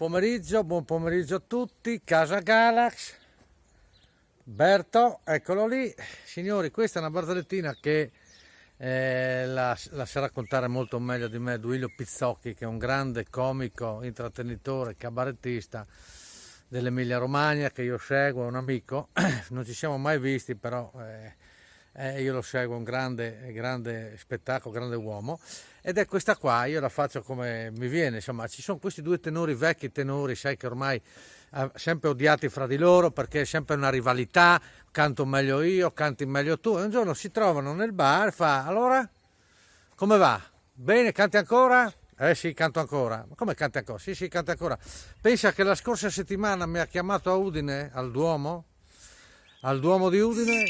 buon pomeriggio a tutti, Casa Galax, Berto, eccolo lì. Signori, questa è una barzellettina che la sa raccontare molto meglio di me Duilio Pizzocchi, che è un grande comico, intrattenitore, cabarettista dell'Emilia Romagna che io seguo, è un amico, non ci siamo mai visti, però io lo seguo, un grande spettacolo, grande uomo, ed è questa qua, io la faccio come mi viene, insomma, ci sono questi due tenori, vecchi tenori, sai che ormai sempre odiati fra di loro perché è sempre una rivalità, canto meglio io, canti meglio tu, e un giorno si trovano nel bar e fa, allora, come va? Bene, canti ancora? Sì, canto ancora. Ma come canti ancora? Sì, canto ancora. Pensa che la scorsa settimana mi ha chiamato a Udine, al Duomo di Udine,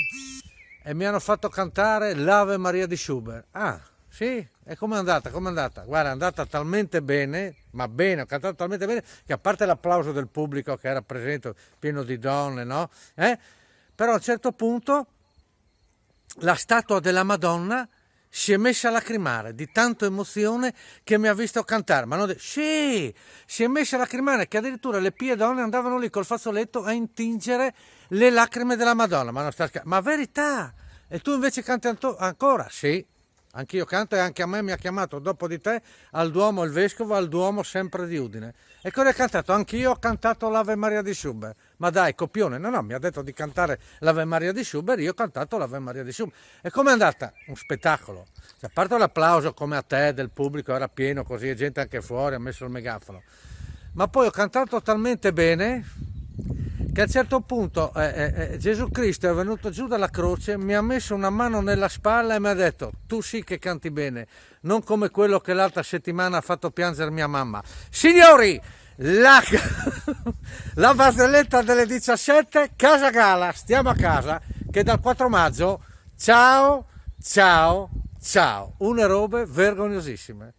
e mi hanno fatto cantare l'Ave Maria di Schubert. Ah, sì? E com'è andata? Guarda, è andata talmente bene, ma bene, ho cantato talmente bene, che a parte l'applauso del pubblico che era presente, pieno di donne, no? Però a un certo punto la statua della Madonna si è messa a lacrimare di tanta emozione che mi ha visto cantare, ma non sì, si è messa a lacrimare, che addirittura le pie donne andavano lì col fazzoletto a intingere le lacrime della Madonna, ma verità, e tu invece canti ancora? Sì, anch'io canto, e anche a me mi ha chiamato dopo di te al Duomo, il vescovo al Duomo sempre di Udine. E cosa hai cantato? Anch'io ho cantato l'Ave Maria di Schubert. Ma dai, copione, no, mi ha detto di cantare l'Ave Maria di Schubert, io ho cantato l'Ave Maria di Schubert. E com'è andata? Un spettacolo. A parte l'applauso come a te del pubblico, era pieno così, e gente anche fuori, ha messo il megafono. Ma poi ho cantato talmente bene che a un certo punto Gesù Cristo è venuto giù dalla croce, mi ha messo una mano nella spalla e mi ha detto: tu sì che canti bene, non come quello che l'altra settimana ha fatto piangere mia mamma. Signori, la barzelletta delle 17, Casa Gala, stiamo a casa, che dal 4 maggio, ciao, une robe vergognosissime.